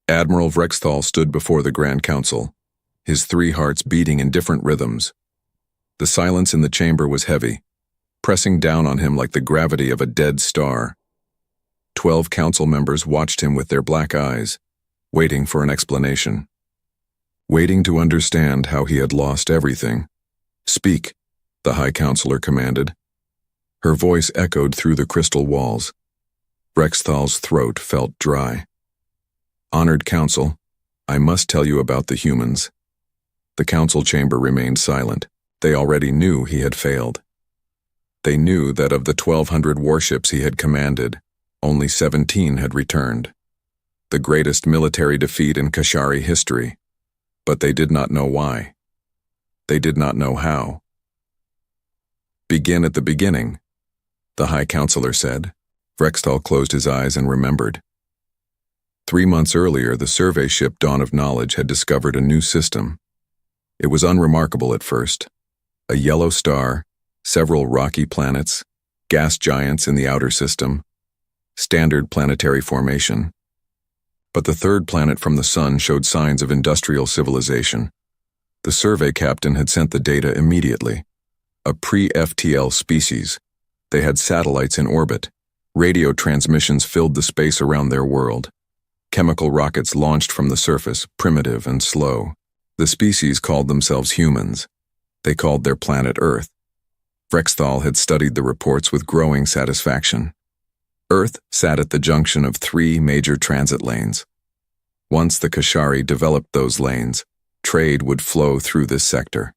Admiral Vrexthal stood before the Grand Council, his three hearts beating in different rhythms. The silence in the chamber was heavy, pressing down on him like the gravity of a dead star. 12 council members watched him with their black eyes, waiting for an explanation. Waiting to understand how he had lost everything. "Speak," the High Counselor commanded. Her voice echoed through the crystal walls. Vrexthal's throat felt dry. "Honored Council, I must tell you about the humans." The council chamber remained silent. They already knew he had failed. They knew that of the 1,200 warships he had commanded, only 17 had returned. The greatest military defeat in Kashari history. But they did not know why. They did not know how. "Begin at the beginning," the High Counselor said. Vrexthal closed his eyes and remembered. 3 months earlier, the survey ship Dawn of Knowledge had discovered a new system. It was unremarkable at first. A yellow star, several rocky planets, gas giants in the outer system, standard planetary formation. But the third planet from the sun showed signs of industrial civilization. The survey captain had sent the data immediately. A pre-FTL species. They had satellites in orbit. Radio transmissions filled the space around their world. Chemical rockets launched from the surface, primitive and slow. The species called themselves humans. They called their planet Earth. Vrexthal had studied the reports with growing satisfaction. Earth sat at the junction of 3 major transit lanes. Once the Kashari developed those lanes, trade would flow through this sector.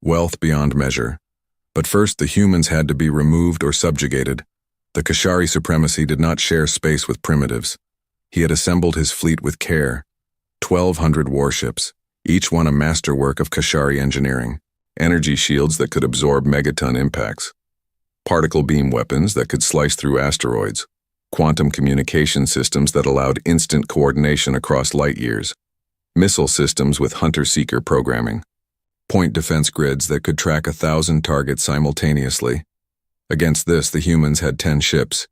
Wealth beyond measure. But first the humans had to be removed or subjugated. The Kashari supremacy did not share space with primitives. He had assembled his fleet with care. 1,200 warships, each one a masterwork of Kashari engineering. Energy shields that could absorb megaton impacts. Particle beam weapons that could slice through asteroids. Quantum communication systems that allowed instant coordination across light years. Missile systems with hunter-seeker programming. Point defense grids that could track 1,000 targets simultaneously. Against this, the humans had 10 ships.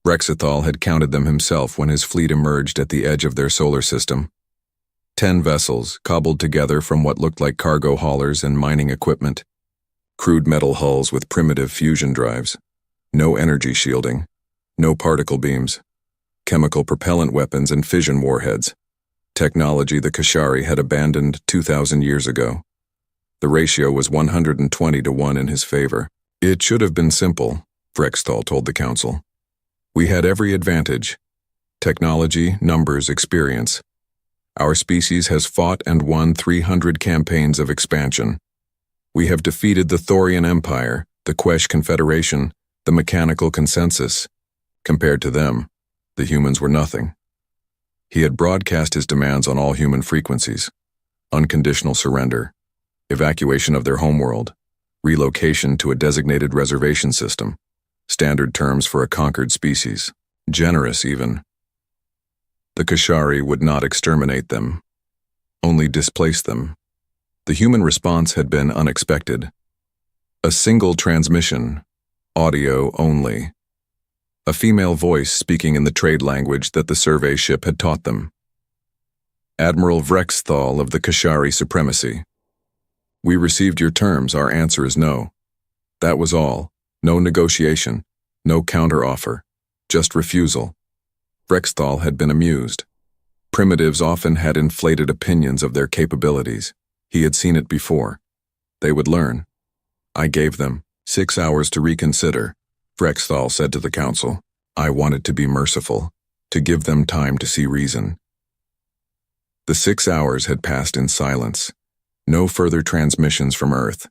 Vrexthal had counted them himself when his fleet emerged at the edge of their solar system. 10 vessels, cobbled together from what looked like cargo haulers and mining equipment. Crude metal hulls with primitive fusion drives. No energy shielding. No particle beams. Chemical propellant weapons and fission warheads. Technology the Kashari had abandoned 2,000 years ago. The ratio was 120 to 1 in his favor. "It should have been simple," Vrexthal told the council. "We had every advantage. Technology, numbers, experience. Our species has fought and won 300 campaigns of expansion. We have defeated the Thorian Empire, the Quesh Confederation, the Mechanical Consensus. Compared to them, the humans were nothing." He had broadcast his demands on all human frequencies. Unconditional surrender, evacuation of their homeworld, relocation to a designated reservation system, standard terms for a conquered species, generous even. The Kashari would not exterminate them, only displace them. The human response had been unexpected. A single transmission, audio only. A female voice speaking in the trade language that the survey ship had taught them. "Admiral Vrexthal of the Kashari Supremacy. We received your terms, our answer is no." That was all. No negotiation, no counter-offer, just refusal. Vrexthal had been amused. Primitives often had inflated opinions of their capabilities. He had seen it before. They would learn. "I gave them 6 hours to reconsider," Vrexthal said to the council. "I wanted to be merciful, to give them time to see reason." The 6 hours had passed in silence. No further transmissions from Earth.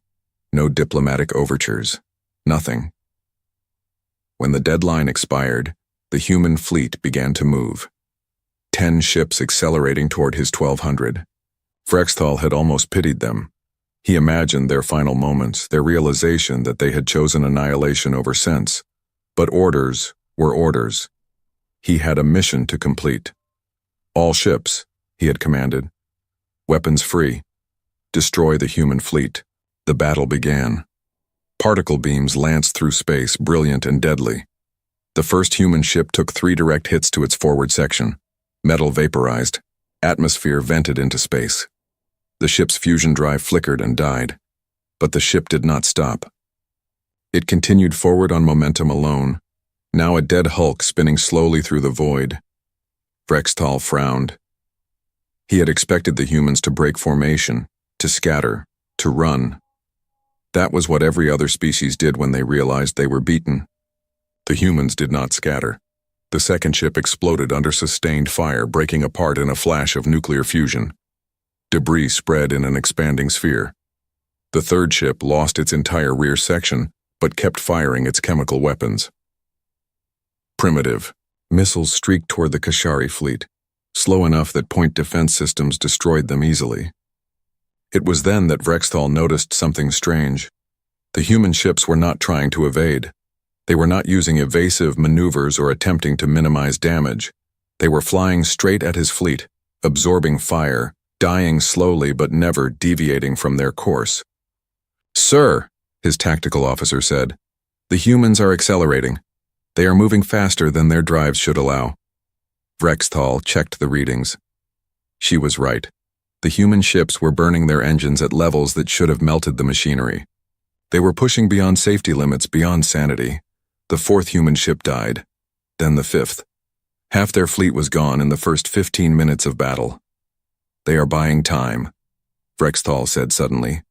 No diplomatic overtures. Nothing. When the deadline expired, the human fleet began to move. 10 ships accelerating toward his 1,200. Vrexthal had almost pitied them. He imagined their final moments, their realization that they had chosen annihilation over sense. But orders were orders. He had a mission to complete. "All ships," he had commanded. "Weapons free. Destroy the human fleet." The battle began. Particle beams lanced through space, brilliant and deadly. The first human ship took 3 direct hits to its forward section. Metal vaporized. Atmosphere vented into space. The ship's fusion drive flickered and died. But the ship did not stop. It continued forward on momentum alone, now a dead hulk spinning slowly through the void. Vrextal frowned. He had expected the humans to break formation, to scatter, to run. That was what every other species did when they realized they were beaten. The humans did not scatter. The second ship exploded under sustained fire, breaking apart in a flash of nuclear fusion. Debris spread in an expanding sphere. The third ship lost its entire rear section, but kept firing its chemical weapons. Primitive. Missiles streaked toward the Kashari fleet, slow enough that point defense systems destroyed them easily. It was then that Vrextal noticed something strange. The human ships were not trying to evade. They were not using evasive maneuvers or attempting to minimize damage. They were flying straight at his fleet, absorbing fire, dying slowly but never deviating from their course. "Sir," his tactical officer said, "the humans are accelerating. They are moving faster than their drives should allow." Vrextal checked the readings. She was right. The human ships were burning their engines at levels that should have melted the machinery. They were pushing beyond safety limits, beyond sanity. The fourth human ship died, then the fifth. Half their fleet was gone in the first 15 minutes of battle. "They are buying time," Vrextal said suddenly.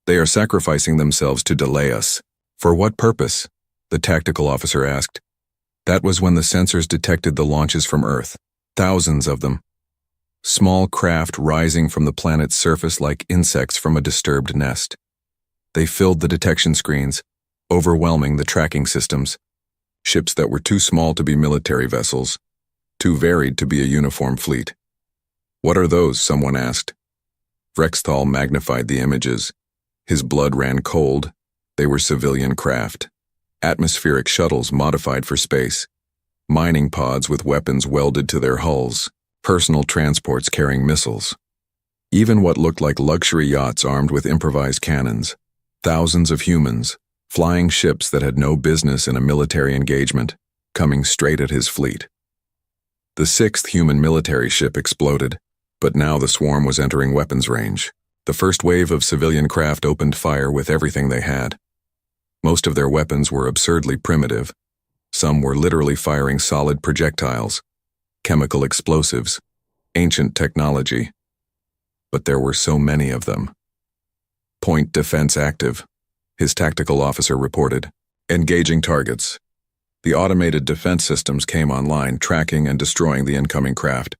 "They are sacrificing themselves to delay us." "For what purpose?" the tactical officer asked. That was when the sensors detected the launches from Earth. Thousands of them. Small craft rising from the planet's surface like insects from a disturbed nest. They filled the detection screens, overwhelming the tracking systems. Ships that were too small to be military vessels, too varied to be a uniform fleet. "What are those?" someone asked. Vrextal magnified the images. His blood ran cold. They were civilian craft. Atmospheric shuttles modified for space. Mining pods with weapons welded to their hulls. Personal transports carrying missiles. Even what looked like luxury yachts armed with improvised cannons. Thousands of humans, flying ships that had no business in a military engagement, coming straight at his fleet. The sixth human military ship exploded, but now the swarm was entering weapons range. The first wave of civilian craft opened fire with everything they had. Most of their weapons were absurdly primitive. Some were literally firing solid projectiles, chemical explosives, ancient technology. But there were so many of them. "Point defense active," his tactical officer reported. "Engaging targets." The automated defense systems came online, tracking and destroying the incoming craft.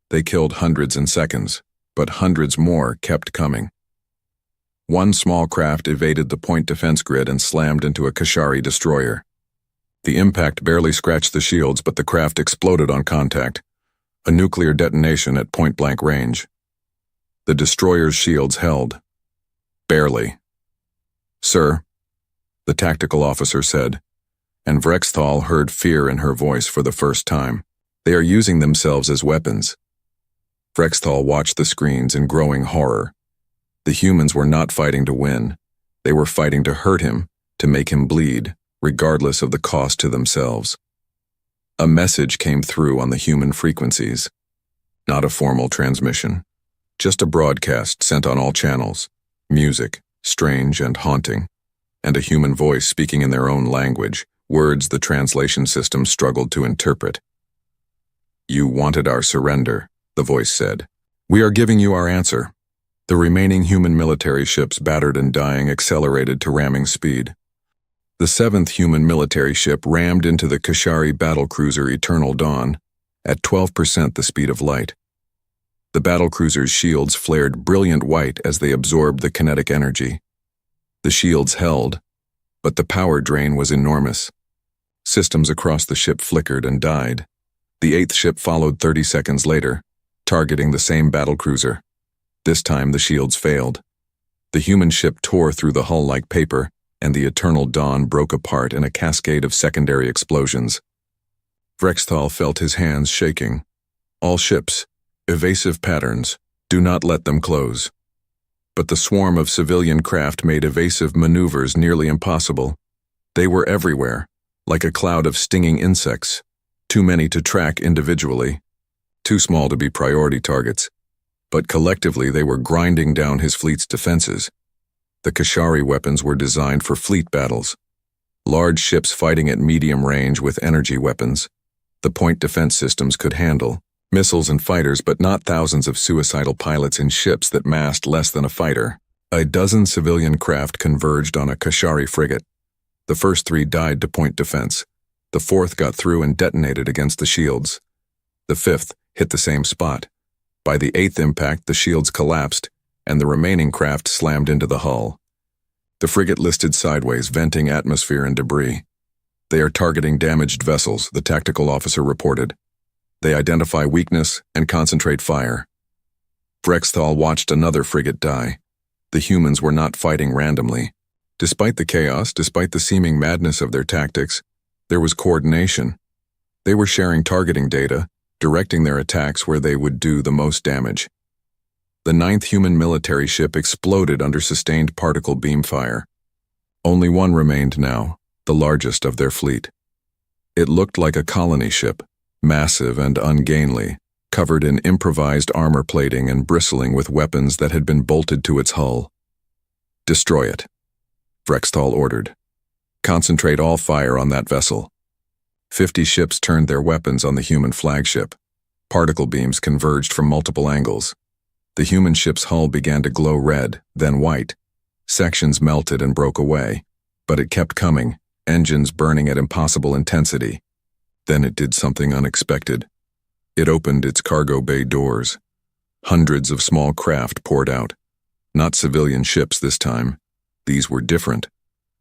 They killed hundreds in seconds, but hundreds more kept coming. One small craft evaded the point defense grid and slammed into a Kashari destroyer. The impact barely scratched the shields, but the craft exploded on contact, a nuclear detonation at point-blank range. The destroyer's shields held. Barely. "Sir," the tactical officer said, and Vrextal heard fear in her voice for the first time. "They are using themselves as weapons." Vrextal watched the screens in growing horror. The humans were not fighting to win. They were fighting to hurt him, to make him bleed, regardless of the cost to themselves. A message came through on the human frequencies. Not a formal transmission, just a broadcast sent on all channels. Music, strange and haunting, and a human voice speaking in their own language, words the translation system struggled to interpret. "You wanted our surrender," the voice said. "We are giving you our answer." The remaining human military ships, battered and dying, accelerated to ramming speed. The seventh human military ship rammed into the Kashari battlecruiser Eternal Dawn at 12% the speed of light. The battlecruiser's shields flared brilliant white as they absorbed the kinetic energy. The shields held, but the power drain was enormous. Systems across the ship flickered and died. The eighth ship followed 30 seconds later, targeting the same battlecruiser. This time the shields failed. The human ship tore through the hull like paper, and the Eternal Dawn broke apart in a cascade of secondary explosions. Vrextal felt his hands shaking. All ships, evasive patterns, do not let them close. But the swarm of civilian craft made evasive maneuvers nearly impossible. They were everywhere, like a cloud of stinging insects, too many to track individually. too small to be priority targets, but collectively they were grinding down his fleet's defenses. The Kashari weapons were designed for fleet battles. Large ships fighting at medium range with energy weapons. The point defense systems could handle missiles and fighters, but not thousands of suicidal pilots in ships that massed less than a fighter. A dozen civilian craft converged on a Kashari frigate. The first 3 died to point defense. The 4th got through and detonated against the shields. The 5th hit the same spot. By the 8th impact, the shields collapsed, and the remaining craft slammed into the hull. The frigate listed sideways, venting atmosphere and debris. They are targeting damaged vessels, the tactical officer reported. They identify weakness and concentrate fire. Vrexthal watched another frigate die. The humans were not fighting randomly. Despite the chaos, despite the seeming madness of their tactics, there was coordination. They were sharing targeting data, directing their attacks where they would do the most damage. The 9th human military ship exploded under sustained particle beam fire. Only one remained now, the largest of their fleet. It looked like a colony ship, massive and ungainly, covered in improvised armor plating and bristling with weapons that had been bolted to its hull. "Destroy it," Vrexthal ordered. "Concentrate all fire on that vessel." 50 ships turned their weapons on the human flagship. Particle beams converged from multiple angles. The human ship's hull began to glow red, then white. Sections melted and broke away, but it kept coming, engines burning at impossible intensity. Then it did something unexpected. It opened its cargo bay doors. Hundreds of small craft poured out. Not civilian ships this time. These were different.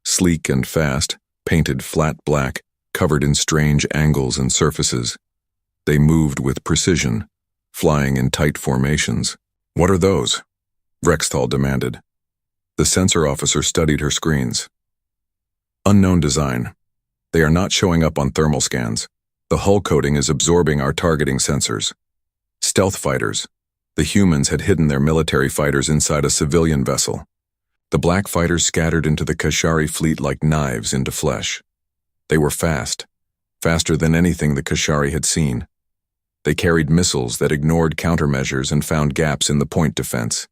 Sleek and fast, painted flat black, covered in strange angles and surfaces. They moved with precision, flying in tight formations. "What are those?" Vrexthal demanded. The sensor officer studied her screens. "Unknown design. They are not showing up on thermal scans. The hull coating is absorbing our targeting sensors. Stealth fighters. The humans had hidden their military fighters inside a civilian vessel. The black fighters scattered into the Kashari fleet like knives into flesh. They were fast, faster than anything the Kashari had seen. They carried missiles that ignored countermeasures and found gaps in the point defense.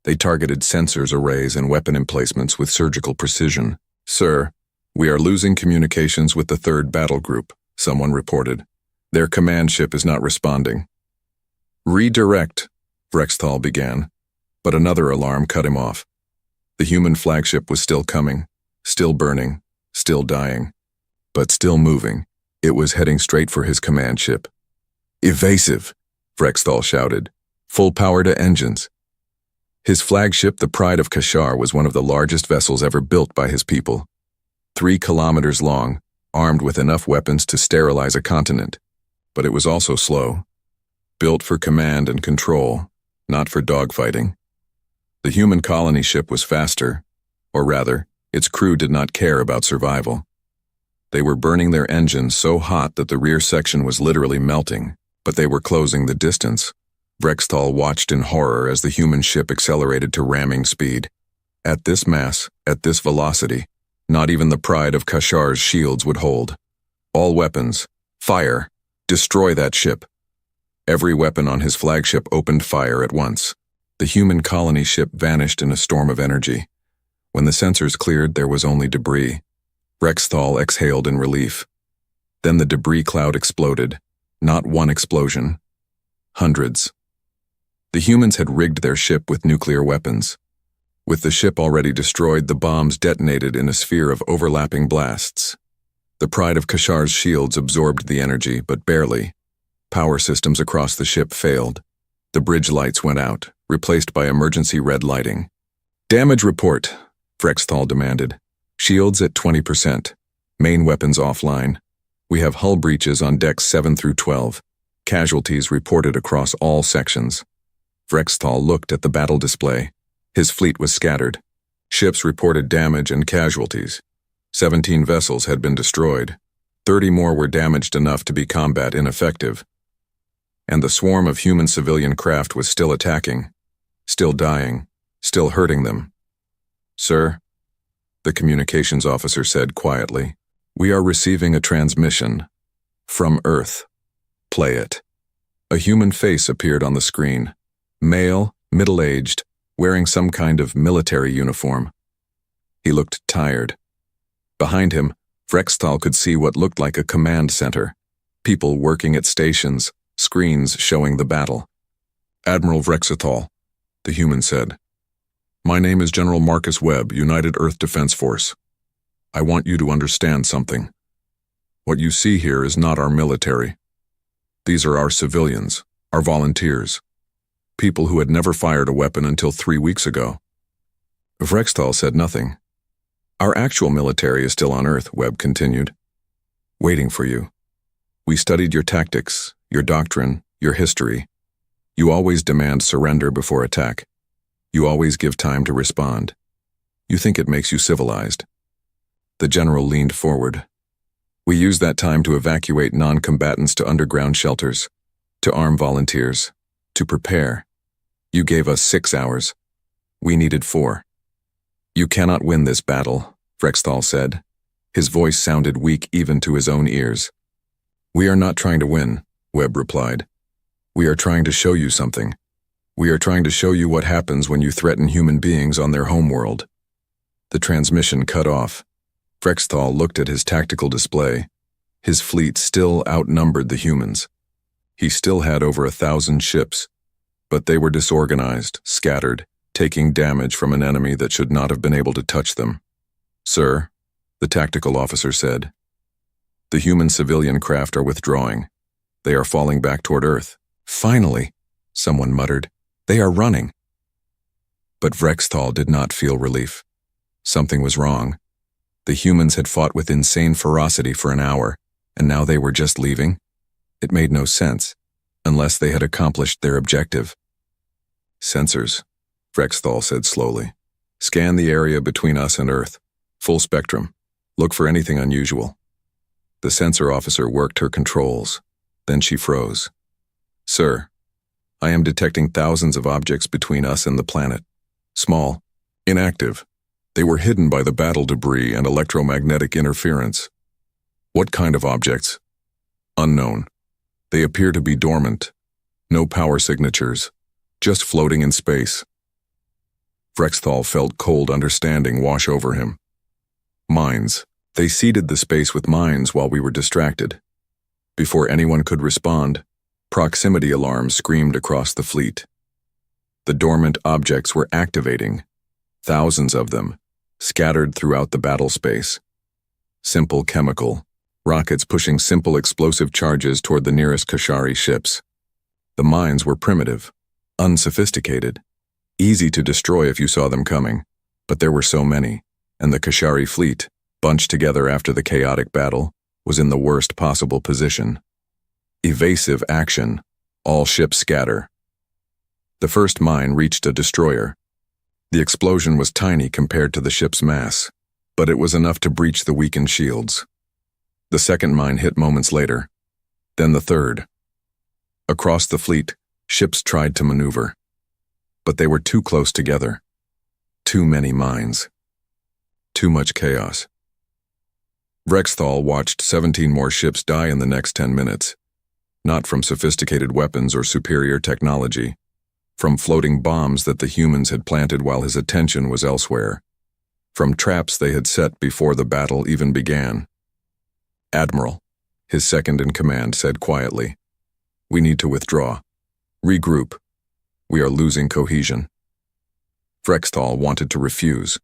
They targeted sensors arrays and weapon emplacements with surgical precision. "Sir, we are losing communications with the 3rd battle group," someone reported. "Their command ship is not responding." "Redirect," Vrexthal began, but another alarm cut him off. The human flagship was still coming, still burning, still dying, but still moving. It was heading straight for his command ship. "Evasive," Vrexthal shouted. "Full power to engines." His flagship, the Pride of Kashar, was one of the largest vessels ever built by his people. 3 kilometers long, armed with enough weapons to sterilize a continent. But it was also slow. Built for command and control, not for dogfighting. The human colony ship was faster, or rather, its crew did not care about survival. They were burning their engines so hot that the rear section was literally melting, but they were closing the distance. Vrexthal watched in horror as the human ship accelerated to ramming speed. At this mass, at this velocity, not even the Pride of Kashar's shields would hold. "All weapons, fire, destroy that ship." Every weapon on his flagship opened fire at once. The human colony ship vanished in a storm of energy. When the sensors cleared, there was only debris. Vrexthal exhaled in relief. Then the debris cloud exploded. Not one explosion. Hundreds. The humans had rigged their ship with nuclear weapons. With the ship already destroyed, the bombs detonated in a sphere of overlapping blasts. The Pride of Kashar's shields absorbed the energy, but barely. Power systems across the ship failed. The bridge lights went out, replaced by emergency red lighting. "Damage report," Vrexthal demanded. "Shields at 20%. Main weapons offline. We have hull breaches on decks 7 through 12. Casualties reported across all sections." Vrexthal looked at the battle display. His fleet was scattered. Ships reported damage and casualties. 17 vessels had been destroyed. 30 more were damaged enough to be combat ineffective. And the swarm of human civilian craft was still attacking, still dying, still hurting them. "Sir," the communications officer said quietly, "we are receiving a transmission from Earth. Play it." A human face appeared on the screen. Male, middle-aged, wearing some kind of military uniform. He looked tired. Behind him, Vrexthal could see what looked like a command center. People working at stations, screens showing the battle. "Admiral Vrexthal," the human said. "My name is General Marcus Webb, United Earth Defense Force. I want you to understand something. What you see here is not our military. These are our civilians, our volunteers. People who had never fired a weapon until 3 weeks ago." Vrexthal said nothing. "Our actual military is still on Earth," Webb continued. "Waiting for you. We studied your tactics, your doctrine, your history. You always demand surrender before attack. You always give time to respond. You think it makes you civilized." The general leaned forward. "We use that time to evacuate non-combatants to underground shelters, to arm volunteers, to prepare. You gave us 6 hours. We needed 4. You cannot win this battle," Vrexthal said. His voice sounded weak even to his own ears. "We are not trying to win," Webb replied. "We are trying to show you something. We are trying to show you what happens when you threaten human beings on their homeworld." The transmission cut off. Vrexthal looked at his tactical display. His fleet still outnumbered the humans. He still had over 1,000 ships, but they were disorganized, scattered, taking damage from an enemy that should not have been able to touch them. "Sir," the tactical officer said, "the human civilian craft are withdrawing. They are falling back toward Earth." "Finally," someone muttered. "They are running." But Vrexthal did not feel relief. Something was wrong. The humans had fought with insane ferocity for an hour, and now they were just leaving? It made no sense, unless they had accomplished their objective. "Sensors," Vrexthal said slowly. "Scan the area between us and Earth. Full spectrum. Look for anything unusual." The sensor officer worked her controls. Then she froze. "Sir, I am detecting thousands of objects between us and the planet. Small, inactive. They were hidden by the battle debris and electromagnetic interference." "What kind of objects?" "Unknown. They appear to be dormant. No power signatures. Just floating in space." Vrexthal felt cold understanding wash over him. "Mines. They seeded the space with mines while we were distracted." Before anyone could respond, proximity alarms screamed across the fleet. The dormant objects were activating. Thousands of them, scattered throughout the battle space. Simple chemical, rockets pushing simple explosive charges toward the nearest Kashari ships. The mines were primitive, unsophisticated, easy to destroy if you saw them coming, but there were so many, and the Kashari fleet, bunched together after the chaotic battle, was in the worst possible position. Evasive action. All ships scatter. The first mine reached a destroyer. The explosion was tiny compared to the ship's mass, but it was enough to breach the weakened shields. The second mine hit moments later. Then the third. Across the fleet, ships tried to maneuver, but they were too close together. Too many mines. Too much chaos. Vrexthal watched 17 more ships die in the next 10 minutes, not from sophisticated weapons or superior technology, from floating bombs that the humans had planted while his attention was elsewhere, from traps they had set before the battle even began. "Admiral," his second-in-command said quietly, "we need to withdraw. Regroup. We are losing cohesion." Vrexthal wanted to refuse,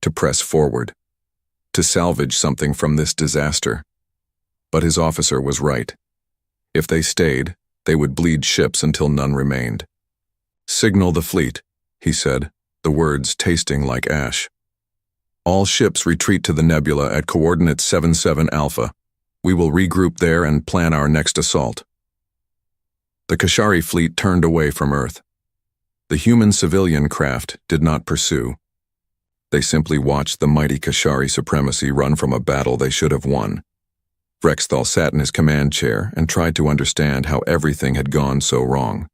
to press forward, to salvage something from this disaster. But his officer was right. If they stayed, they would bleed ships until none remained. "Signal the fleet," he said, the words tasting like ash. "All ships retreat to the nebula at coordinate 77 Alpha. We will regroup there and plan our next assault." The Kashari fleet turned away from Earth. The human civilian craft did not pursue. They simply watched the mighty Kashari supremacy run from a battle they should have won. Vrexthal sat in his command chair and tried to understand how everything had gone so wrong.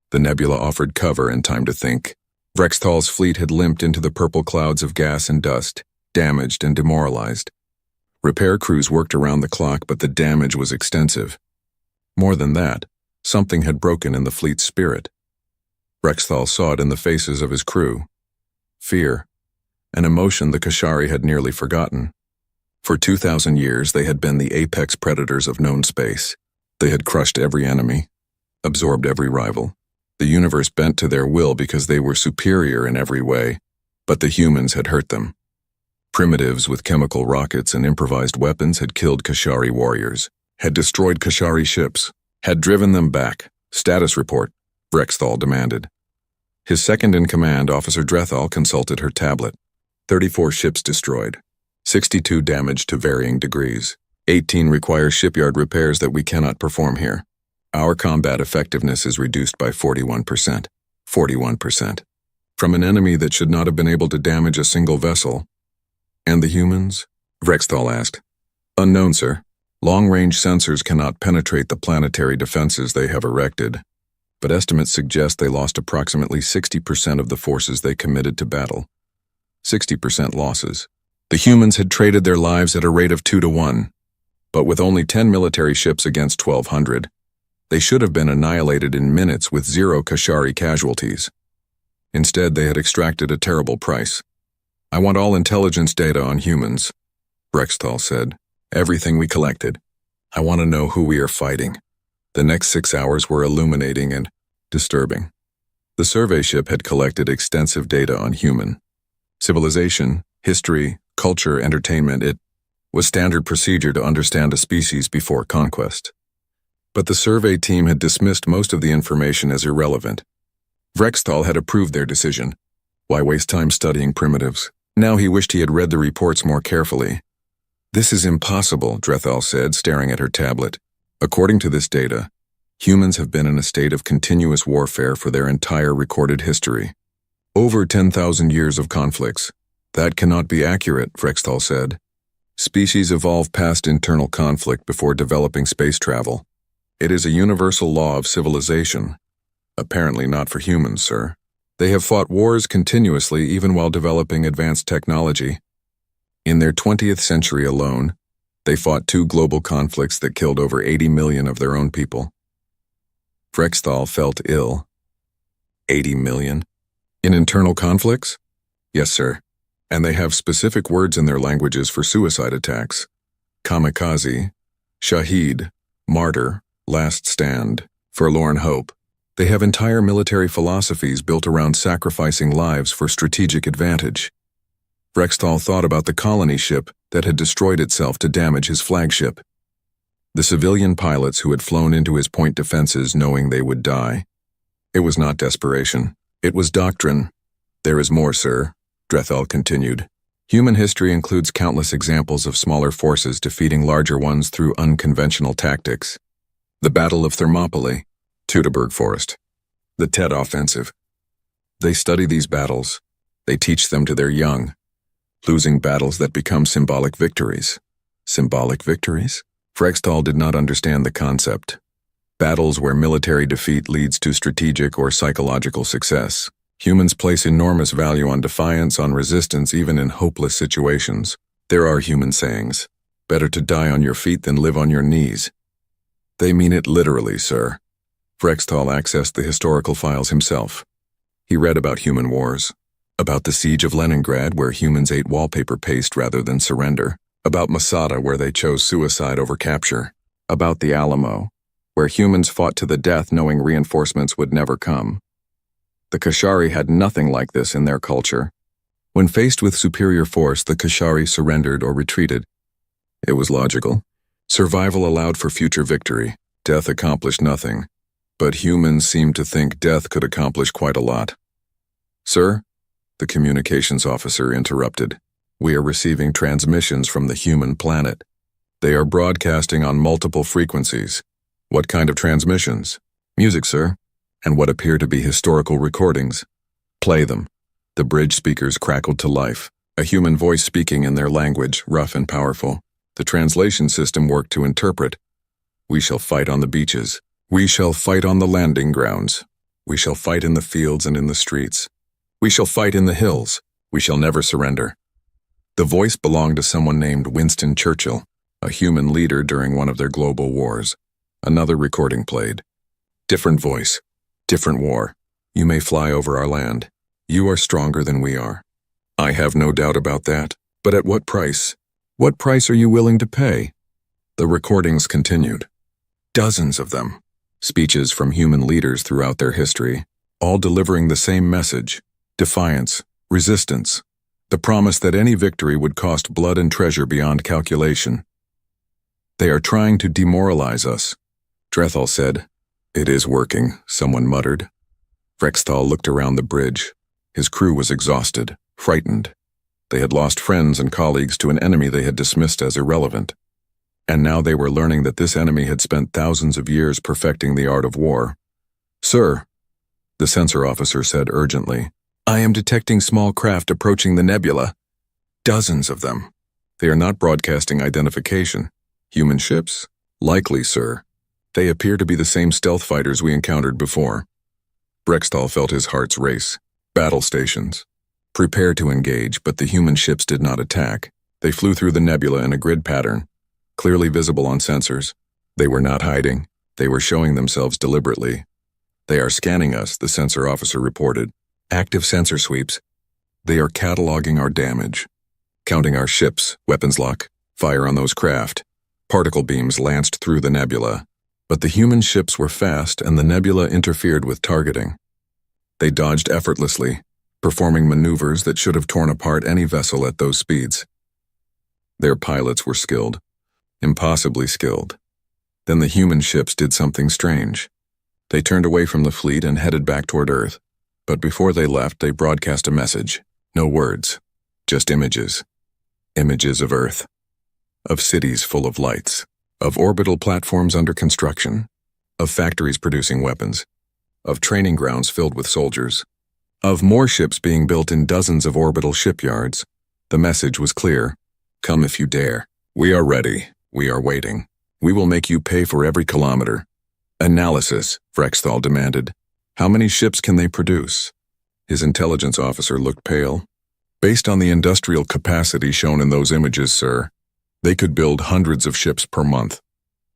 The nebula offered cover and time to think. Vrexthal's fleet had limped into the purple clouds of gas and dust, damaged and demoralized. Repair crews worked around the clock, but the damage was extensive. More than that, Something had broken in the fleet's spirit. Rexthal saw it in the faces of his crew. Fear, an emotion the Kashari had nearly forgotten. For 2,000 years, they had been the apex predators of known space. They had crushed every enemy, absorbed every rival. The universe bent to their will because they were superior in every way, but the humans had hurt them. Primitives with chemical rockets and improvised weapons had killed Kashari warriors, had destroyed Kashari ships, had driven them back. Status report, Rexthal demanded. His second-in-command, Officer Drethal, consulted her tablet. 34 ships destroyed. 62 damaged to varying degrees. 18 require shipyard repairs that we cannot perform here. Our combat effectiveness is reduced by 41%. 41%. From an enemy that should not have been able to damage a single vessel. And the humans? Rexthal asked. Unknown, sir. Long-range sensors cannot penetrate the planetary defenses they have erected, but estimates suggest they lost approximately 60% of the forces they committed to battle. 60% losses. The humans had traded their lives at a rate of 2 to 1, but with only 10 military ships against 1,200, they should have been annihilated in minutes with 0 Kashari casualties. Instead, they had extracted a terrible price. I want all intelligence data on humans, Rexthal said. Everything we collected. I want to know who we are fighting. The next 6 hours were illuminating and disturbing. The survey ship had collected extensive data on human civilization, history, culture, entertainment. It was standard procedure to understand a species before conquest. But the survey team had dismissed most of the information as irrelevant. Rexthal had approved their decision. Why waste time studying primitives? Now he wished he had read the reports more carefully. This is impossible, Drethal said, staring at her tablet. According to this data, humans have been in a state of continuous warfare for their entire recorded history. Over 10,000 years of conflicts. That cannot be accurate, Rexthal said. Species evolve past internal conflict before developing space travel. It is a universal law of civilization. Apparently not for humans, sir. They have fought wars continuously even while developing advanced technology. In their 20th century alone, they fought 2 global conflicts that killed over 80 million of their own people. Rexthal felt ill. 80 million? In internal conflicts? Yes, sir. And they have specific words in their languages for suicide attacks. Kamikaze, Shaheed, Martyr, Last Stand, Forlorn Hope. They have entire military philosophies built around sacrificing lives for strategic advantage. Rexthal thought about the colony ship that had destroyed itself to damage his flagship. The civilian pilots who had flown into his point defenses knowing they would die. It was not desperation. It was doctrine. There is more, sir, Drethal continued. Human history includes countless examples of smaller forces defeating larger ones through unconventional tactics. The Battle of Thermopylae, Teutoburg Forest. The Tet Offensive. They study these battles. They teach them to their young. Losing battles that become symbolic victories. Symbolic victories? Rexthal did not understand the concept. Battles where military defeat leads to strategic or psychological success. Humans place enormous value on defiance, on resistance, even in hopeless situations. There are human sayings. Better to die on your feet than live on your knees. They mean it literally, sir. Rexthal accessed the historical files himself. He read about human wars. About the siege of Leningrad, where humans ate wallpaper paste rather than surrender. About Masada, where they chose suicide over capture. About the Alamo, where humans fought to the death knowing reinforcements would never come. The Kashari had nothing like this in their culture. When faced with superior force, the Kashari surrendered or retreated. It was logical. Survival allowed for future victory. Death accomplished nothing. But humans seemed to think death could accomplish quite a lot. Sir? The communications officer interrupted. We are receiving transmissions from the human planet. They are broadcasting on multiple frequencies. What kind of transmissions? Music, sir. And what appear to be historical recordings. Play them. The bridge speakers crackled to life. A human voice speaking in their language, rough and powerful. The translation system worked to interpret. We shall fight on the beaches. We shall fight on the landing grounds. We shall fight in the fields and in the streets. We shall fight in the hills. We shall never surrender. The voice belonged to someone named Winston Churchill, a human leader during one of their global wars. Another recording played. Different voice. Different war. You may fly over our land. You are stronger than we are. I have no doubt about that. But at what price? What price are you willing to pay? The recordings continued. Dozens of them. Speeches from human leaders throughout their history, all delivering the same message: defiance, resistance, the promise that any victory would cost blood and treasure beyond calculation. They are trying to demoralize us, Drethal said. It is working, someone muttered. Rexthal looked around the bridge. His crew was exhausted, frightened. They had lost friends and colleagues to an enemy they had dismissed as irrelevant. And now they were learning that this enemy had spent thousands of years perfecting the art of war. Sir, the sensor officer said urgently, I am detecting small craft approaching the nebula. Dozens of them. They are not broadcasting identification. Human ships? Likely, sir. They appear to be the same stealth fighters we encountered before. Brextal felt his heart's race. Battle stations. Prepare to engage, but the human ships did not attack. They flew through the nebula in a grid pattern, clearly visible on sensors. They were not hiding. They were showing themselves deliberately. They are scanning us, the sensor officer reported. Active sensor sweeps. They are cataloging our damage, counting our ships, weapons lock, fire on those craft. Particle beams lanced through the nebula. But the human ships were fast and the nebula interfered with targeting. They dodged effortlessly, performing maneuvers that should have torn apart any vessel at those speeds. Their pilots were skilled, impossibly skilled. Then the human ships did something strange. They turned away from the fleet and headed back toward Earth. But before they left, they broadcast a message. No words, just images. Images of Earth. Of cities full of lights. Of orbital platforms under construction. Of factories producing weapons. Of training grounds filled with soldiers. Of more ships being built in dozens of orbital shipyards. The message was clear. Come if you dare. We are ready. We are waiting. We will make you pay for every kilometer. Analysis, Frexthal demanded. How many ships can they produce? His intelligence officer looked pale. Based on the industrial capacity shown in those images, sir, they could build hundreds of ships per month.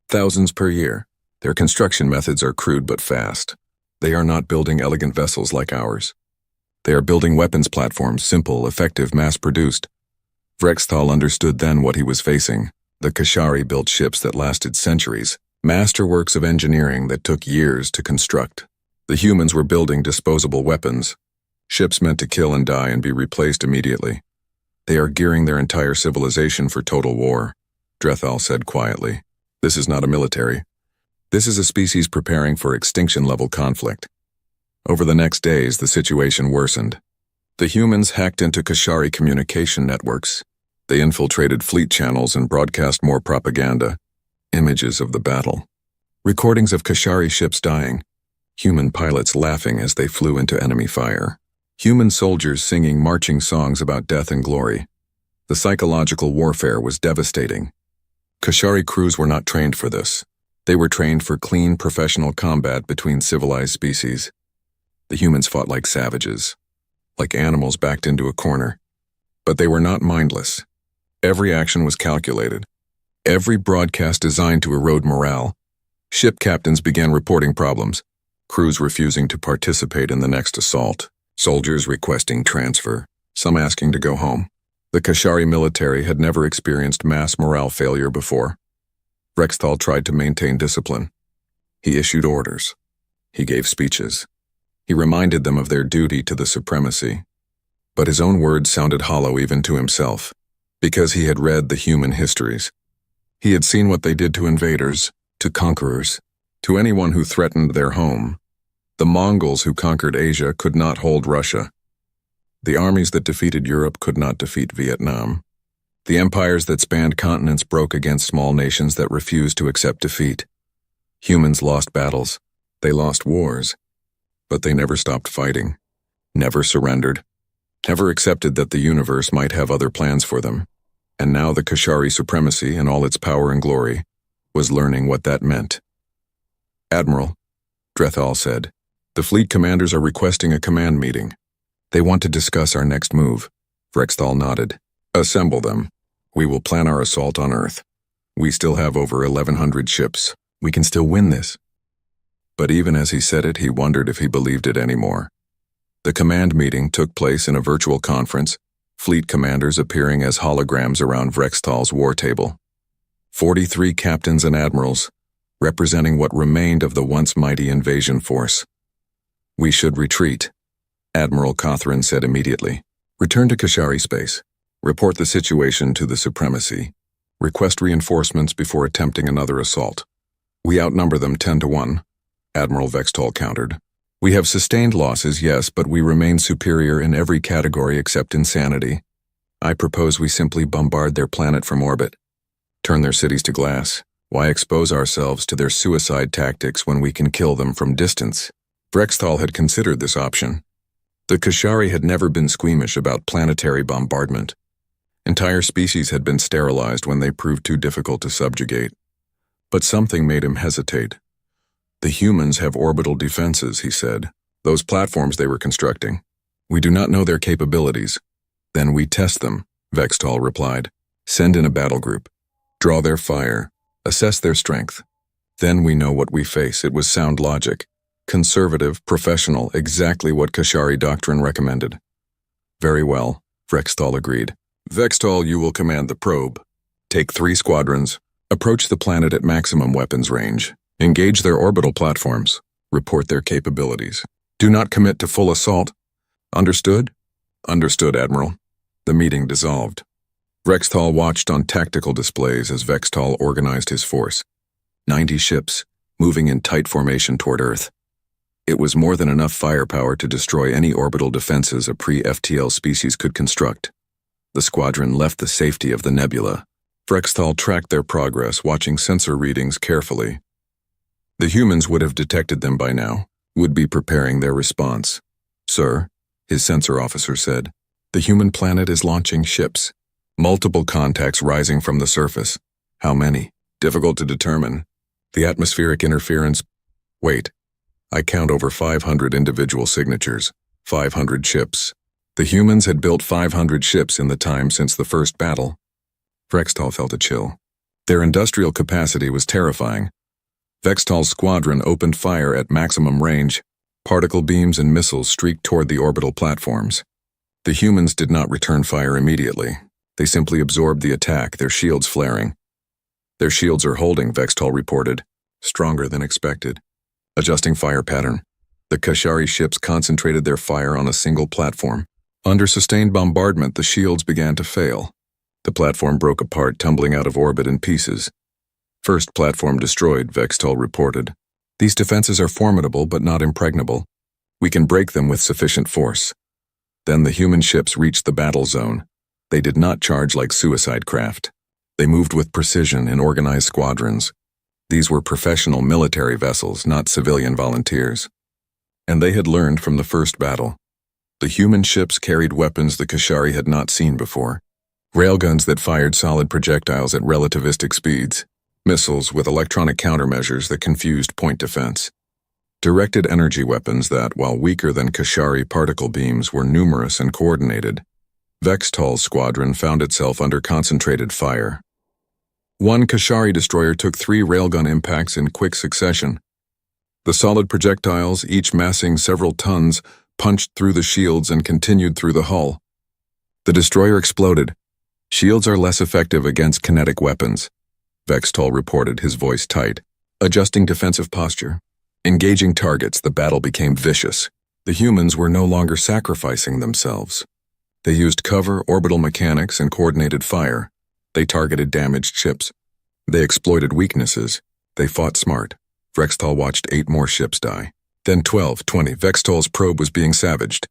Thousands per year. Their construction methods are crude but fast. They are not building elegant vessels like ours. They are building weapons platforms, simple, effective, mass-produced. Vrexthal understood then what he was facing. The Kashari built ships that lasted centuries, masterworks of engineering that took years to construct. The humans were building disposable weapons, ships meant to kill and die and be replaced immediately. They are gearing their entire civilization for total war, Drethal said quietly. This is not a military. This is a species preparing for extinction-level conflict. Over the next days, the situation worsened. The humans hacked into Kashari communication networks. They infiltrated fleet channels and broadcast more propaganda, images of the battle. Recordings of Kashari ships dying, human pilots laughing as they flew into enemy fire. Human soldiers singing marching songs about death and glory. The psychological warfare was devastating. Kashari crews were not trained for this. They were trained for clean, professional combat between civilized species. The humans fought like savages, like animals backed into a corner. But they were not mindless. Every action was calculated. Every broadcast designed to erode morale. Ship captains began reporting problems, crews refusing to participate in the next assault. Soldiers requesting transfer, some asking to go home. The Kashari military had never experienced mass morale failure before. Rexthal tried to maintain discipline. He issued orders. He gave speeches. He reminded them of their duty to the supremacy. But his own words sounded hollow even to himself, because he had read the human histories. He had seen what they did to invaders, to conquerors, to anyone who threatened their home. The Mongols who conquered Asia could not hold Russia. The armies that defeated Europe could not defeat Vietnam. The empires that spanned continents broke against small nations that refused to accept defeat. Humans lost battles. They lost wars. But they never stopped fighting, never surrendered, never accepted that the universe might have other plans for them. And now the Kashari supremacy, in all its power and glory, was learning what that meant. Admiral, Drethal said, the fleet commanders are requesting a command meeting. They want to discuss our next move. Vrexthal nodded. Assemble them. We will plan our assault on Earth. We still have over 1,100 ships. We can still win this. But even as he said it, he wondered if he believed it anymore. The command meeting took place in a virtual conference, fleet commanders appearing as holograms around Vrextal's war table. 43 captains and admirals, representing what remained of the once mighty invasion force. "We should retreat," Admiral Cawthron said immediately. "Return to Kashari space. Report the situation to the Supremacy. Request reinforcements before attempting another assault. We outnumber them 10-1, Admiral Vextal countered. "We have sustained losses, yes, but we remain superior in every category except insanity. I propose we simply bombard their planet from orbit. Turn their cities to glass. Why expose ourselves to their suicide tactics when we can kill them from distance?" Vrextal had considered this option. The Kashari had never been squeamish about planetary bombardment. Entire species had been sterilized when they proved too difficult to subjugate. But something made him hesitate. "The humans have orbital defenses," he said. "Those platforms they were constructing. We do not know their capabilities." "Then we test them," Vextal replied. "Send in a battle group. Draw their fire. Assess their strength. Then we know what we face." It was sound logic. Conservative, professional, exactly what Kashari doctrine recommended. "Very well," Vrextal agreed. "Vextal, you will command the probe. Take 3 squadrons. Approach the planet at maximum weapons range. Engage their orbital platforms. Report their capabilities. Do not commit to full assault. Understood?" "Understood, Admiral." The meeting dissolved. Vrextal watched on tactical displays as Vextal organized his force. 90 ships, moving in tight formation toward Earth. It was more than enough firepower to destroy any orbital defenses a pre-FTL species could construct. The squadron left the safety of the nebula. Vrextal tracked their progress, watching sensor readings carefully. The humans would have detected them by now, would be preparing their response. "Sir," his sensor officer said, "the human planet is launching ships. Multiple contacts rising from the surface. How many? Difficult to determine. The atmospheric interference. Wait. I count over 500 individual signatures. 500 ships. The humans had built 500 ships in the time since the first battle." Vrextal felt a chill. Their industrial capacity was terrifying. Vextal's squadron opened fire at maximum range. Particle beams and missiles streaked toward the orbital platforms. The humans did not return fire immediately. They simply absorbed the attack, their shields flaring. "Their shields are holding," Vextal reported. "Stronger than expected." Adjusting fire pattern. The Kashari ships concentrated their fire on a single platform. Under sustained bombardment, the shields began to fail. The platform broke apart, tumbling out of orbit in pieces. "First platform destroyed," Vextal reported. "These defenses are formidable but not impregnable. We can break them with sufficient force." Then the human ships reached the battle zone. They did not charge like suicide craft. They moved with precision in organized squadrons. These were professional military vessels, not civilian volunteers. And they had learned from the first battle. The human ships carried weapons the Kashari had not seen before. Railguns that fired solid projectiles at relativistic speeds. Missiles with electronic countermeasures that confused point defense. Directed energy weapons that, while weaker than Kashari particle beams, were numerous and coordinated. Vextal's squadron found itself under concentrated fire. One Kashari destroyer took 3 railgun impacts in quick succession. The solid projectiles, each massing several tons, punched through the shields and continued through the hull. The destroyer exploded. "Shields are less effective against kinetic weapons," Vextal reported, his voice tight. Adjusting defensive posture. Engaging targets, the battle became vicious. The humans were no longer sacrificing themselves. They used cover, orbital mechanics, and coordinated fire. They targeted damaged ships. They exploited weaknesses. They fought smart. Vrextal watched 8 more ships die. Then 12, 20. Vextal's probe was being savaged.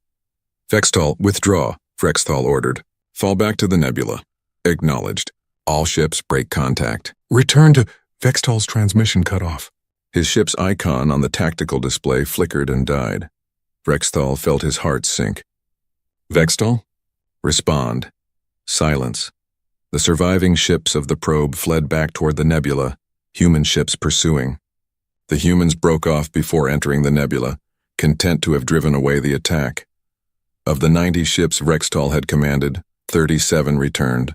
"Vextal, withdraw," Vrextal ordered. "Fall back to the nebula." Acknowledged. "All ships break contact." "Return to..." Vextal's transmission cut off. His ship's icon on the tactical display flickered and died. Vrextal felt his heart sink. "Vextal? Respond." Silence. The surviving ships of the probe fled back toward the nebula, human ships pursuing. The humans broke off before entering the nebula, content to have driven away the attack. Of the 90 ships Vrextal had commanded, 37 returned.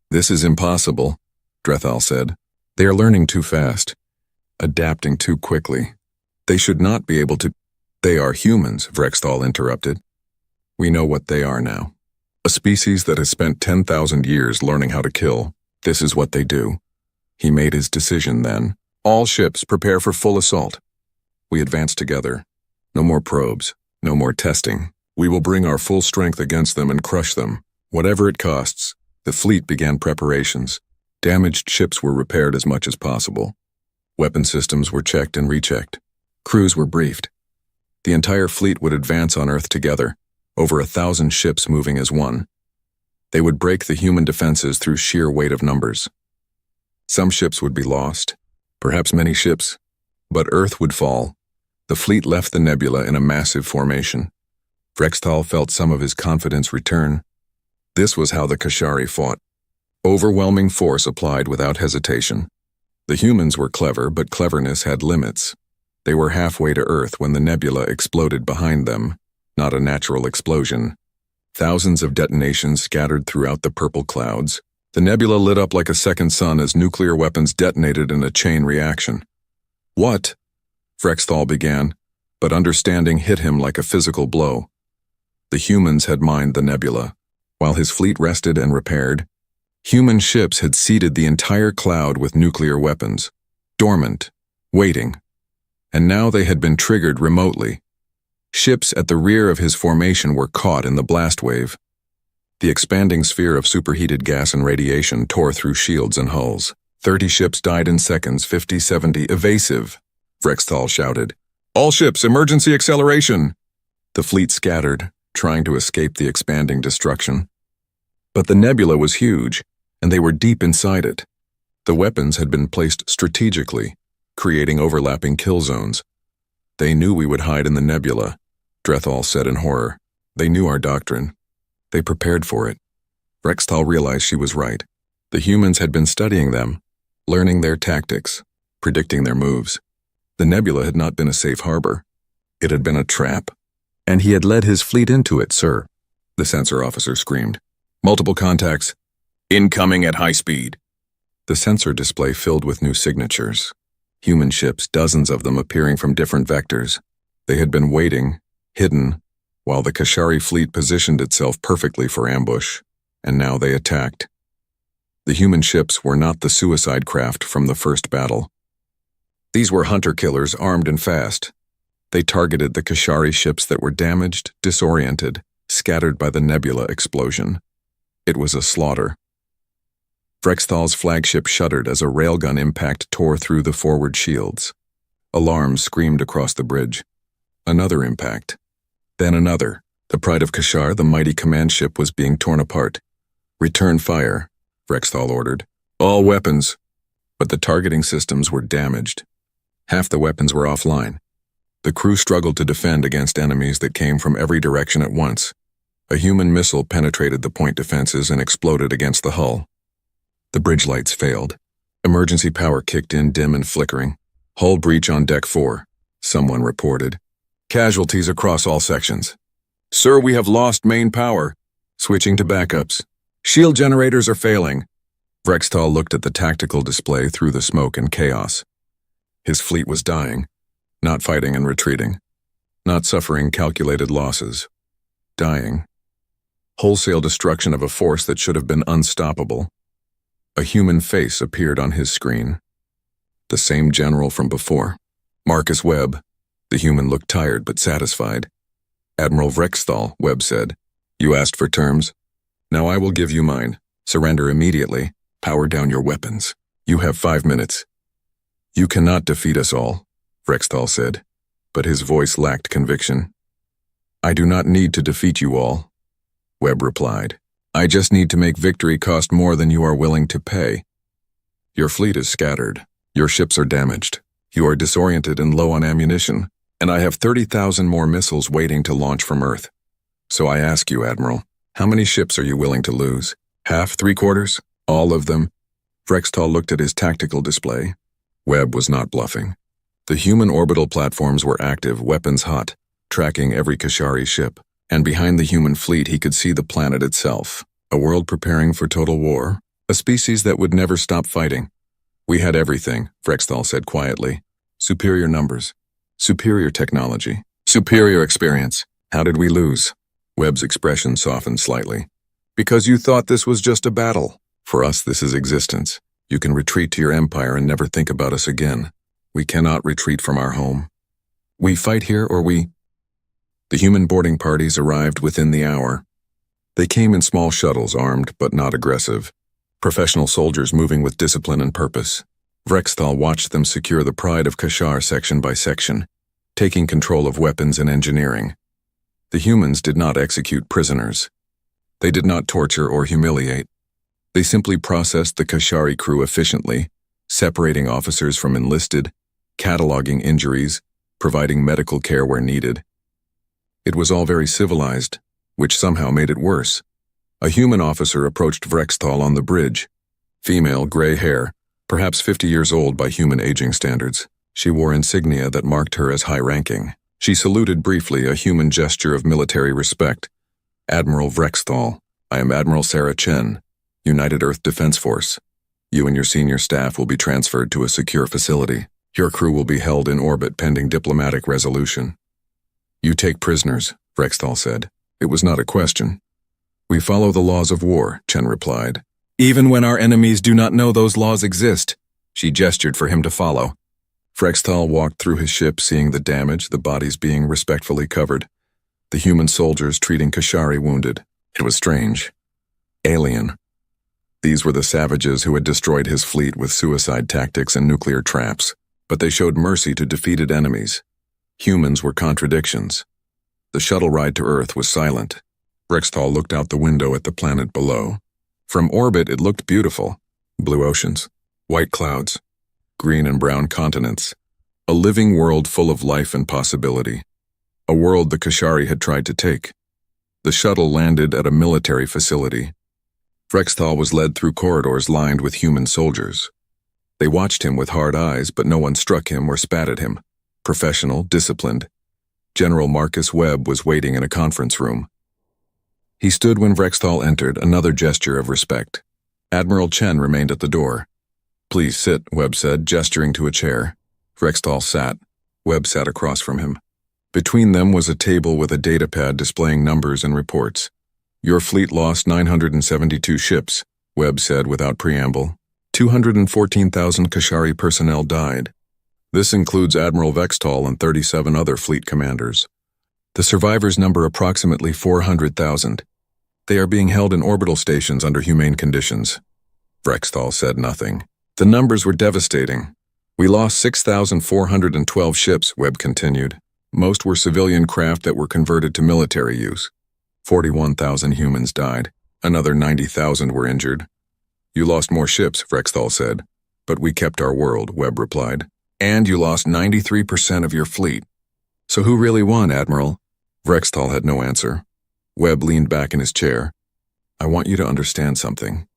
"This is impossible," Drethal said. "They are learning too fast, adapting too quickly." They should not be able to. They are humans, Vrexthal interrupted. We know what they are now. A species that has spent 10,000 years learning how to kill. This is what they do. He made his decision then. All ships prepare for full assault. We advance together. No more probes. No more testing. We will bring our full strength against them and crush them. Whatever it costs. The fleet began preparations. Damaged ships were repaired as much as possible. Weapon systems were checked and rechecked. Crews were briefed. The entire fleet would advance on Earth together, over 1,000 ships moving as one. They would break the human defenses through sheer weight of numbers. Some ships would be lost, perhaps many ships, but Earth would fall. The fleet left the nebula in a massive formation. Vrexthal felt some of his confidence return. This was how the Kashari fought. Overwhelming force applied without hesitation. The humans were clever, but cleverness had limits. They were halfway to Earth when the nebula exploded behind them, not a natural explosion. Thousands of detonations scattered throughout the purple clouds. The nebula lit up like a second sun as nuclear weapons detonated in a chain reaction. What? Vrexthal began, but understanding hit him like a physical blow. The humans had mined the nebula. While his fleet rested and repaired, human ships had seeded the entire cloud with nuclear weapons, dormant, waiting. And now they had been triggered remotely. Ships at the rear of his formation were caught in the blast wave. The expanding sphere of superheated gas and radiation tore through shields and hulls. 30 ships died in seconds, 50, 70, evasive, Vrexthal shouted. All ships, emergency acceleration! The fleet scattered, trying to escape the expanding destruction. But the nebula was huge, and they were deep inside it. The weapons had been placed strategically, creating overlapping kill zones. They knew we would hide in the nebula, Drethal said in horror. They knew our doctrine. They prepared for it. Vrexthal realized she was right. The humans had been studying them, learning their tactics, predicting their moves. The nebula had not been a safe harbor. It had been a trap. And he had led his fleet into it, sir, the sensor officer screamed. Multiple contacts. Incoming at high speed. The sensor display filled with new signatures. Human ships, dozens of them appearing from different vectors. They had been waiting, hidden, while the Kashari fleet positioned itself perfectly for ambush, and now they attacked. The human ships were not the suicide craft from the first battle. These were hunter-killers armed and fast. They targeted the Kashari ships that were damaged, disoriented, scattered by the nebula explosion. It was a slaughter. Vrexthal's flagship shuddered as a railgun impact tore through the forward shields. Alarms screamed across the bridge. Another impact. Then another. The Pride of Kashar, the mighty command ship, was being torn apart. Return fire, Vrexthal ordered. All weapons. But the targeting systems were damaged. Half the weapons were offline. The crew struggled to defend against enemies that came from every direction at once. A human missile penetrated the point defenses and exploded against the hull. The bridge lights failed. Emergency power kicked in dim and flickering. Hull breach on deck 4, someone reported. Casualties across all sections. Sir, we have lost main power. Switching to backups. Shield generators are failing. Vrexthal looked at the tactical display through the smoke and chaos. His fleet was dying, not fighting and retreating, not suffering calculated losses. Dying. Wholesale destruction of a force that should have been unstoppable. A human face appeared on his screen. The same general from before. Marcus Webb. The human looked tired but satisfied. Admiral Vrexthal, Webb said. You asked for terms. Now I will give you mine. Surrender immediately. Power down your weapons. You have 5 minutes. You cannot defeat us all, Vrexthal said, but his voice lacked conviction. I do not need to defeat you all, Webb replied. I just need to make victory cost more than you are willing to pay. Your fleet is scattered. Your ships are damaged. You are disoriented and low on ammunition, and I have 30,000 more missiles waiting to launch from Earth. So I ask you, Admiral, how many ships are you willing to lose? Half, 3/4? All of them? Vrexthal looked at his tactical display. Webb was not bluffing. The human orbital platforms were active, weapons hot, tracking every Kashari ship, and behind the human fleet he could see the planet itself, a world preparing for total war, a species that would never stop fighting. We had everything, Vrexthal said quietly. Superior numbers. Superior technology. Superior experience. How did we lose? Webb's expression softened slightly. Because you thought this was just a battle. For us, this is existence. You can retreat to your empire and never think about us again. We cannot retreat from our home. We fight here or we... The human boarding parties arrived within the hour. They came in small shuttles, armed but not aggressive. Professional soldiers moving with discipline and purpose. Vrexthal watched them secure the pride of Kashar section by section, taking control of weapons and engineering. The humans did not execute prisoners. They did not torture or humiliate. They simply processed the Kashari crew efficiently, separating officers from enlisted, cataloging injuries, providing medical care where needed. It was all very civilized, which somehow made it worse. A human officer approached Vrexthal on the bridge. Female, gray hair, perhaps 50 years old by human aging standards. She wore insignia that marked her as high-ranking. She saluted briefly, a human gesture of military respect. Admiral Vrexthal, I am Admiral Sarah Chen, United Earth Defense Force. You and your senior staff will be transferred to a secure facility. Your crew will be held in orbit pending diplomatic resolution. You take prisoners, Vrexthal said. It was not a question. We follow the laws of war, Chen replied. Even when our enemies do not know those laws exist, she gestured for him to follow. Vrexthal walked through his ship, seeing the damage, the bodies being respectfully covered. The human soldiers treating Kashari wounded. It was strange. Alien. These were the savages who had destroyed his fleet with suicide tactics and nuclear traps, but they showed mercy to defeated enemies. Humans were contradictions. The shuttle ride to Earth was silent. Vrexthal looked out the window at the planet below. From orbit, it looked beautiful. Blue oceans, white clouds, green and brown continents. A living world full of life and possibility. A world the Kashari had tried to take. The shuttle landed at a military facility. Vrexthal was led through corridors lined with human soldiers. They watched him with hard eyes, but no one struck him or spat at him. Professional, disciplined. General Marcus Webb was waiting in a conference room. He stood when Vrexthal entered, another gesture of respect. Admiral Chen remained at the door. Please sit, Webb said, gesturing to a chair. Vrexthal sat. Webb sat across from him. Between them was a table with a datapad displaying numbers and reports. Your fleet lost 972 ships, Webb said without preamble. 214,000 Kashari personnel died. This includes Admiral Vrexthal and 37 other fleet commanders. The survivors number approximately 400,000. They are being held in orbital stations under humane conditions. Vrexthal said nothing. The numbers were devastating. We lost 6,412 ships, Webb continued. Most were civilian craft that were converted to military use. 41,000 humans died. Another 90,000 were injured. You lost more ships, Vrexthal said. But we kept our world, Webb replied. And you lost 93% of your fleet. So who really won, Admiral? Vrexthal had no answer. Webb leaned back in his chair. I want you to understand something.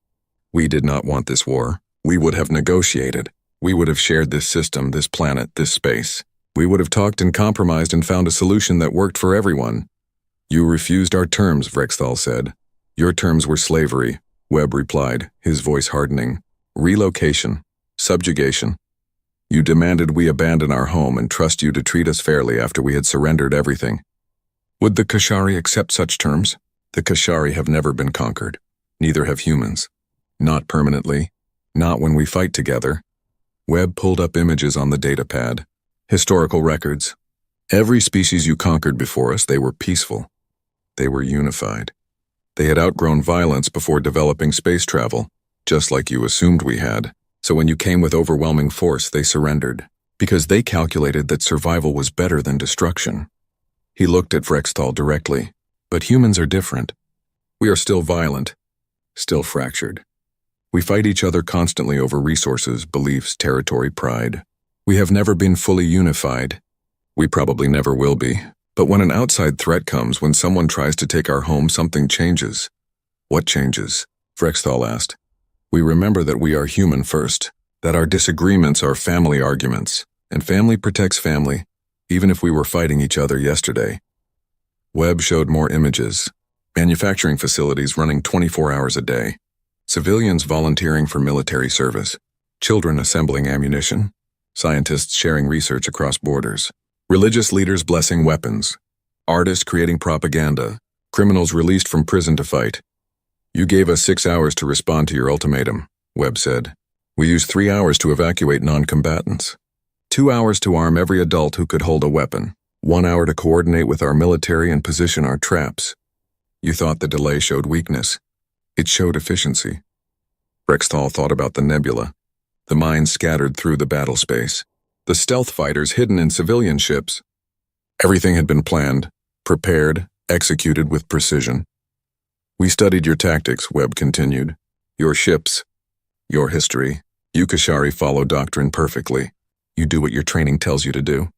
We did not want this war. We would have negotiated. We would have shared this system, this planet, this space. We would have talked and compromised and found a solution that worked for everyone. You refused our terms, Vrexthal said. Your terms were slavery, Webb replied, his voice hardening. Relocation. Subjugation. You demanded we abandon our home and trust you to treat us fairly after we had surrendered everything. Would the Kashari accept such terms? The Kashari have never been conquered. Neither have humans. Not permanently. Not when we fight together. Webb pulled up images on the datapad. Historical records. Every species you conquered before us, they were peaceful. They were unified. They had outgrown violence before developing space travel, just like you assumed we had. So when you came with overwhelming force, they surrendered, because they calculated that survival was better than destruction. He looked at Vrexthal directly. But humans are different. We are still violent, still fractured. We fight each other constantly over resources, beliefs, territory, pride. We have never been fully unified. We probably never will be. But when an outside threat comes, when someone tries to take our home, something changes. What changes? Vrexthal asked. We remember that we are human first, that our disagreements are family arguments, and family protects family, even if we were fighting each other yesterday. Webb showed more images. Manufacturing facilities running 24 hours a day. Civilians volunteering for military service. Children assembling ammunition. Scientists sharing research across borders. Religious leaders blessing weapons. Artists creating propaganda. Criminals released from prison to fight. You gave us 6 hours to respond to your ultimatum, Webb said. We used 3 hours to evacuate non-combatants. 2 hours to arm every adult who could hold a weapon. 1 hour to coordinate with our military and position our traps. You thought the delay showed weakness. It showed efficiency. Rexthal thought about the nebula, the mines scattered through the battle space, the stealth fighters hidden in civilian ships. Everything had been planned, prepared, executed with precision. We studied your tactics, Webb continued. Your ships, your history. You Kashari follow doctrine perfectly. You do what your training tells you to do.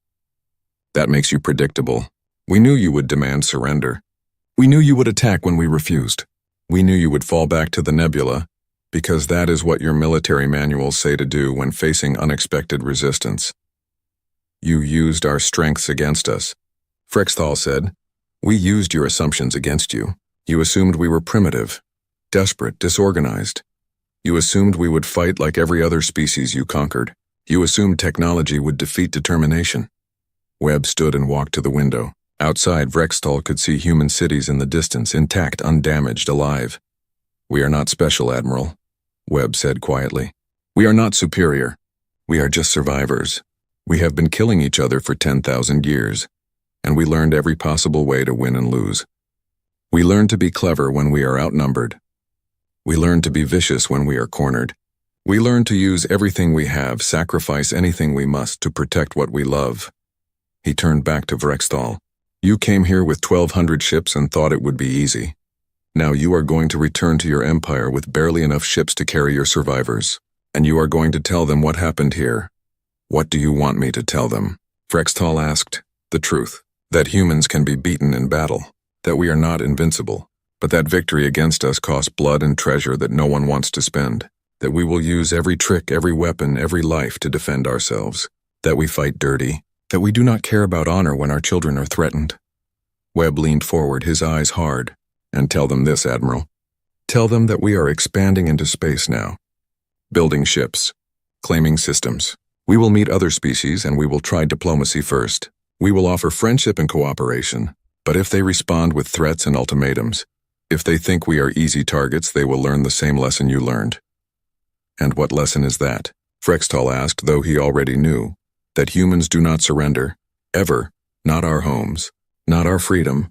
That makes you predictable. We knew you would demand surrender. We knew you would attack when we refused. We knew you would fall back to the nebula, because that is what your military manuals say to do when facing unexpected resistance. You used our strengths against us. Frexthal said, we used your assumptions against you. You assumed we were primitive, desperate, disorganized. You assumed we would fight like every other species you conquered. You assumed technology would defeat determination. Webb stood and walked to the window. Outside, Vrextal could see human cities in the distance, intact, undamaged, alive. We are not special, Admiral, Webb said quietly. We are not superior. We are just survivors. We have been killing each other for 10,000 years, and we learned every possible way to win and lose. We learn to be clever when we are outnumbered. We learn to be vicious when we are cornered. We learn to use everything we have, sacrifice anything we must to protect what we love. He turned back to Vrextal. You came here with 1,200 ships and thought it would be easy. Now you are going to return to your empire with barely enough ships to carry your survivors. And you are going to tell them what happened here. What do you want me to tell them? Vrextal asked. The truth. That humans can be beaten in battle. That we are not invincible. But that victory against us costs blood and treasure that no one wants to spend. That we will use every trick, every weapon, every life to defend ourselves. That we fight dirty. That we do not care about honor when our children are threatened. Webb leaned forward, his eyes hard. And tell them this, Admiral. Tell them that we are expanding into space now. Building ships. Claiming systems. We will meet other species and we will try diplomacy first. We will offer friendship and cooperation. But if they respond with threats and ultimatums, if they think we are easy targets, they will learn the same lesson you learned. And what lesson is that? Frextal asked, though he already knew. That humans do not surrender. Ever. Not our homes. Not our freedom.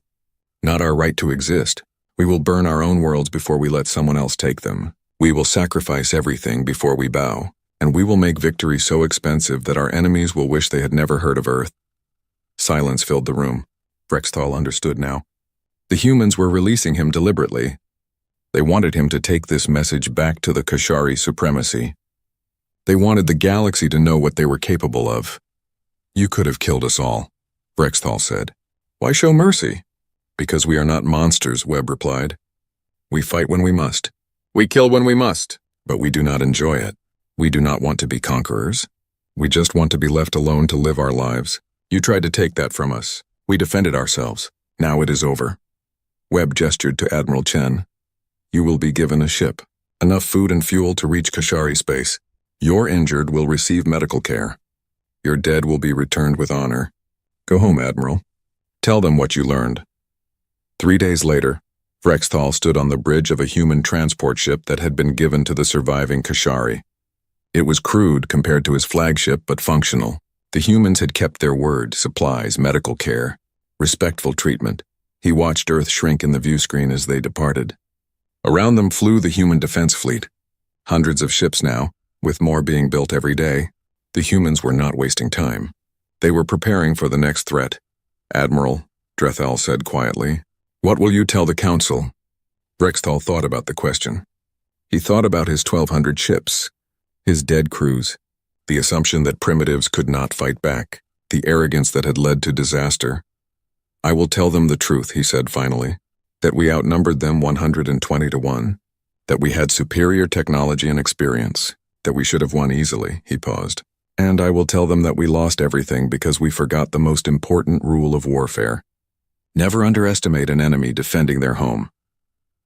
Not our right to exist. We will burn our own worlds before we let someone else take them. We will sacrifice everything before we bow. And we will make victory so expensive that our enemies will wish they had never heard of Earth. Silence filled the room. Frextal understood now. The humans were releasing him deliberately. They wanted him to take this message back to the Kashari supremacy. They wanted the galaxy to know what they were capable of. You could have killed us all, Vrextal said. Why show mercy? Because we are not monsters, Webb replied. We fight when we must. We kill when we must, but we do not enjoy it. We do not want to be conquerors. We just want to be left alone to live our lives. You tried to take that from us. We defended ourselves. Now it is over. Webb gestured to Admiral Chen. You will be given a ship, enough food and fuel to reach Kashari space. Your injured will receive medical care. Your dead will be returned with honor. Go home, Admiral. Tell them what you learned. 3 days later, Vrextal stood on the bridge of a human transport ship that had been given to the surviving Kashari. It was crude compared to his flagship, but functional. The humans had kept their word, supplies, medical care, respectful treatment. He watched Earth shrink in the view screen as they departed. Around them flew the human defense fleet. Hundreds of ships now, with more being built every day. The humans were not wasting time. They were preparing for the next threat. Admiral, Drethel said quietly, what will you tell the Council? Vrextal thought about the question. He thought about his 1,200 ships, his dead crews, the assumption that primitives could not fight back, the arrogance that had led to disaster. I will tell them the truth, he said finally, that we outnumbered them 120 to 1, that we had superior technology and experience, that we should have won easily, he paused. And I will tell them that we lost everything because we forgot the most important rule of warfare. Never underestimate an enemy defending their home.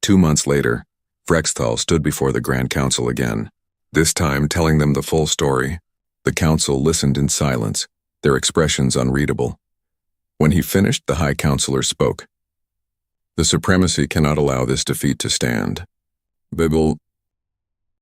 2 months later, Vrextal stood before the Grand Council again, this time telling them the full story. The council listened in silence, their expressions unreadable. When he finished, the High Counselor spoke. The Supremacy cannot allow this defeat to stand. They will